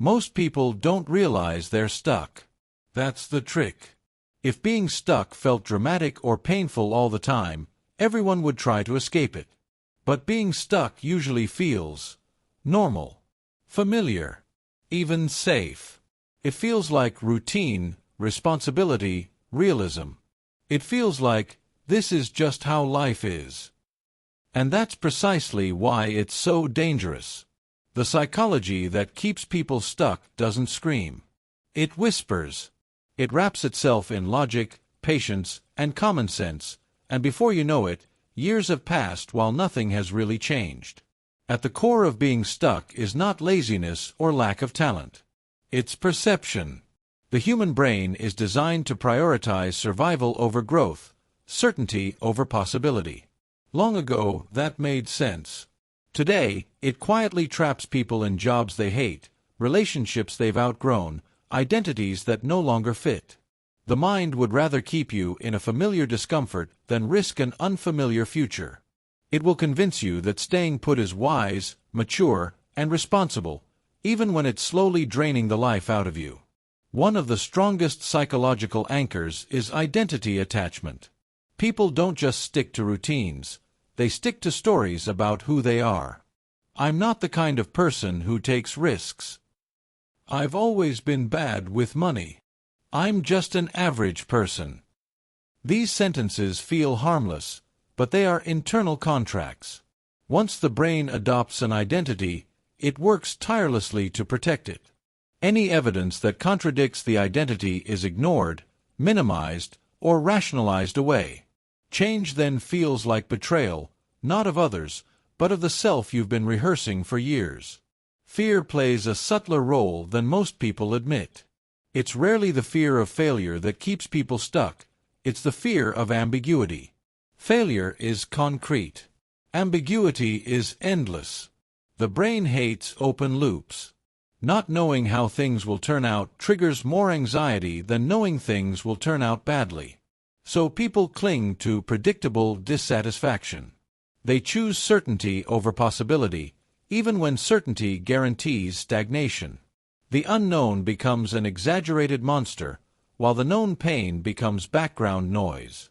Most people don't realize they're stuck. That's the trick. If being stuck felt dramatic or painful all the time, everyone would try to escape it. But being stuck usually feels normal, familiar, even safe. It feels like routine, responsibility, realism. It feels like this is just how life is. And that's precisely why it's so dangerous. The psychology that keeps people stuck doesn't scream. It whispers. It wraps itself in logic, patience, and common sense, and before you know it, years have passed while nothing has really changed. At the core of being stuck is not laziness or lack of talent. It's perception. The human brain is designed to prioritize survival over growth, certainty over possibility. Long ago, that made sense. Today, it quietly traps people in jobs they hate, relationships they've outgrown, identities that no longer fit. The mind would rather keep you in a familiar discomfort than risk an unfamiliar future. It will convince you that staying put is wise, mature, and responsible, even when it's slowly draining the life out of you. One of the strongest psychological anchors is identity attachment. People don't just stick to routines, they stick to stories about who they are. I'm not the kind of person who takes risks. I've always been bad with money. I'm just an average person. These sentences feel harmless, but they are internal contracts. Once the brain adopts an identity, it works tirelessly to protect it. Any evidence that contradicts the identity is ignored, minimized, or rationalized away. Change then feels like betrayal, not of others, but of the self you've been rehearsing for years. Fear plays a subtler role than most people admit. It's rarely the fear of failure that keeps people stuck, it's the fear of ambiguity. Failure is concrete. Ambiguity is endless. The brain hates open loops. Not knowing how things will turn out triggers more anxiety than knowing things will turn out badly. So people cling to predictable dissatisfaction. They choose certainty over possibility, even when certainty guarantees stagnation. The unknown becomes an exaggerated monster, while the known pain becomes background noise.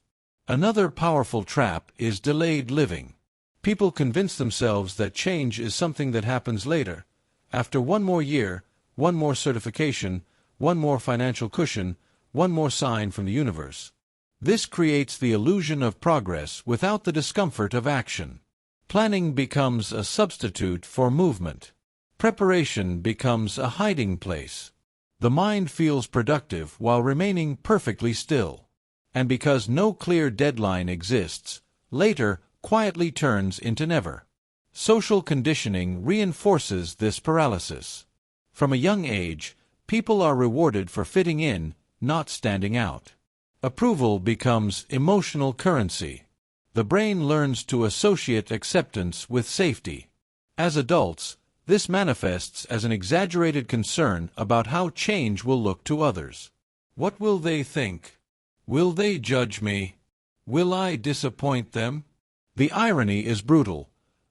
Another powerful trap is delayed living. People convince themselves that change is something that happens later, after one more year, one more certification, one more financial cushion, one more sign from the universe. This creates the illusion of progress without the discomfort of action. Planning becomes a substitute for movement. Preparation becomes a hiding place. The mind feels productive while remaining perfectly still. And because no clear deadline exists, later quietly turns into never. Social conditioning reinforces this paralysis. From a young age, people are rewarded for fitting in, not standing out. Approval becomes emotional currency. The brain learns to associate acceptance with safety. As adults, this manifests as an exaggerated concern about how change will look to others. What will they think? Will they judge me? Will I disappoint them? The irony is brutal.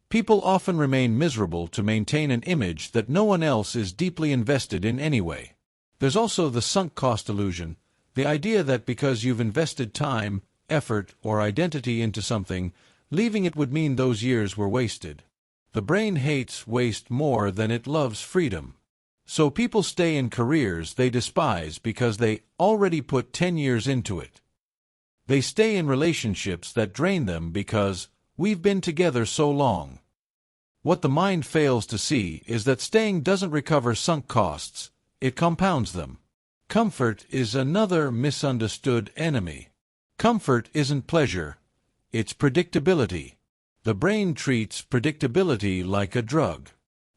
People often remain miserable to maintain an image that no one else is deeply invested in anyway. There's also the sunk cost illusion, the idea that because you've invested time, effort, or identity into something, leaving it would mean those years were wasted. The brain hates waste more than it loves freedom. So people stay in careers they despise because they already put 10 years into it. They stay in relationships that drain them because we've been together so long. What the mind fails to see is that staying doesn't recover sunk costs, it compounds them. Comfort is another misunderstood enemy. Comfort isn't pleasure, it's predictability. The brain treats predictability like a drug.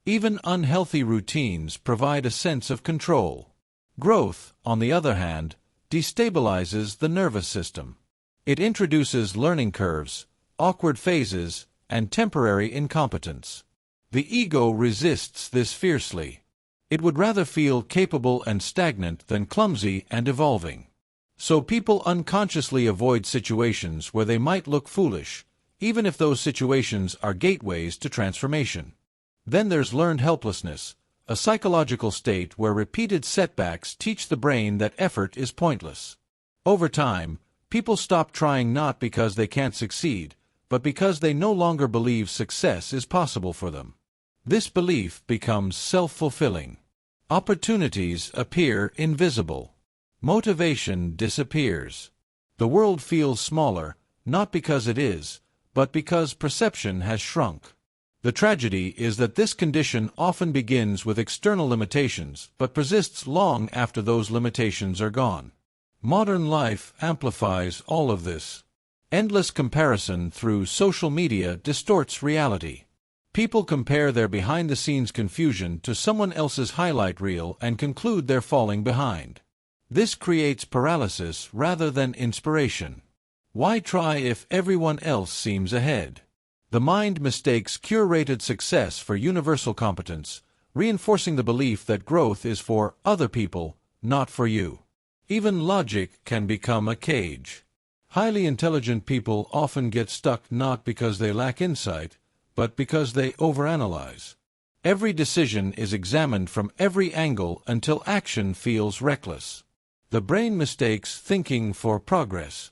Even unhealthy routines provide a sense of control. Growth, on the other hand, destabilizes the nervous system. It introduces learning curves, awkward phases, and temporary incompetence. The ego resists this fiercely. It would rather feel capable and stagnant than clumsy and evolving. So people unconsciously avoid situations where they might look foolish, even if those situations are gateways to transformation. Then there's learned helplessness, a psychological state where repeated setbacks teach the brain that effort is pointless. Over time, people stop trying not because they can't succeed, but because they no longer believe success is possible for them. This belief becomes self-fulfilling. Opportunities appear invisible. Motivation disappears. The world feels smaller, not because it is, but because perception has shrunk. The tragedy is that this condition often begins with external limitations, but persists long after those limitations are gone. Modern life amplifies all of this. Endless comparison through social media distorts reality. People compare their behind-the-scenes confusion to someone else's highlight reel and conclude they're falling behind. This creates paralysis rather than inspiration. Why try if everyone else seems ahead? The mind mistakes curated success for universal competence, reinforcing the belief that growth is for other people, not for you. Even logic can become a cage. Highly intelligent people often get stuck not because they lack insight, but because they overanalyze. Every decision is examined from every angle until action feels reckless. The brain mistakes thinking for progress.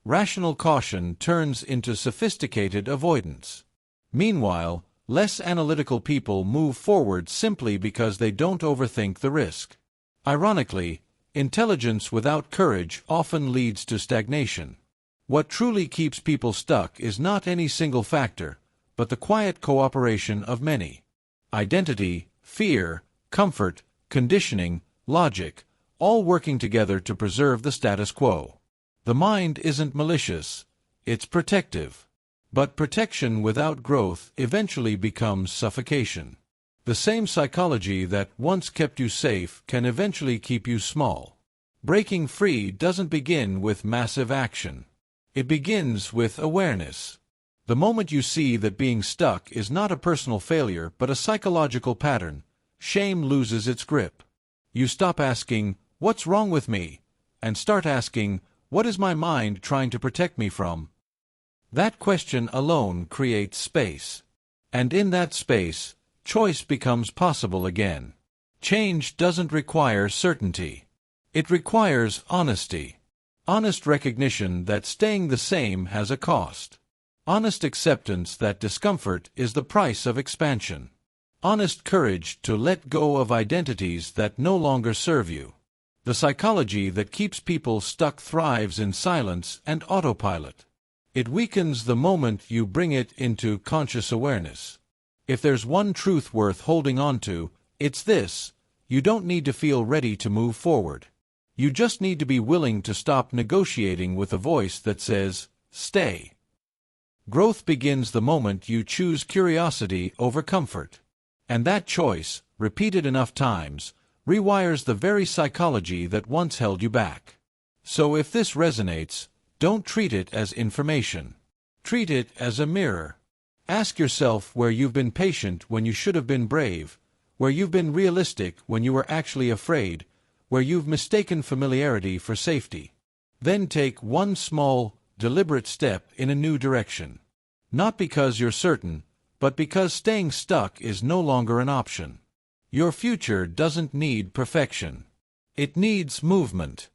Rational caution turns into sophisticated avoidance. Meanwhile, less analytical people move forward simply because they don't overthink the risk. Ironically, intelligence without courage often leads to stagnation. What truly keeps people stuck is not any single factor, but the quiet cooperation of many. Identity, fear, comfort, conditioning, logic, all working together to preserve the status quo. The mind isn't malicious, it's protective. But protection without growth eventually becomes suffocation. The same psychology that once kept you safe can eventually keep you small. Breaking free doesn't begin with massive action. It begins with awareness. The moment you see that being stuck is not a personal failure but a psychological pattern, shame loses its grip. You stop asking, "What's wrong with me?" and start asking, "What is my mind trying to protect me from?" That question alone creates space. And in that space, choice becomes possible again. Change doesn't require certainty. It requires honesty. Honest recognition that staying the same has a cost. Honest acceptance that discomfort is the price of expansion. Honest courage to let go of identities that no longer serve you. The psychology that keeps people stuck thrives in silence and autopilot. It weakens the moment you bring it into conscious awareness. If there's one truth worth holding on to, it's this: you don't need to feel ready to move forward. You just need to be willing to stop negotiating with a voice that says, "Stay." Growth begins the moment you choose curiosity over comfort. And that choice, repeated enough times, rewires the very psychology that once held you back. So if this resonates, don't treat it as information. Treat it as a mirror. Ask yourself where you've been patient when you should have been brave, where you've been realistic when you were actually afraid, where you've mistaken familiarity for safety. Then take one small, deliberate step in a new direction. Not because you're certain, but because staying stuck is no longer an option. Your future doesn't need perfection. It needs movement.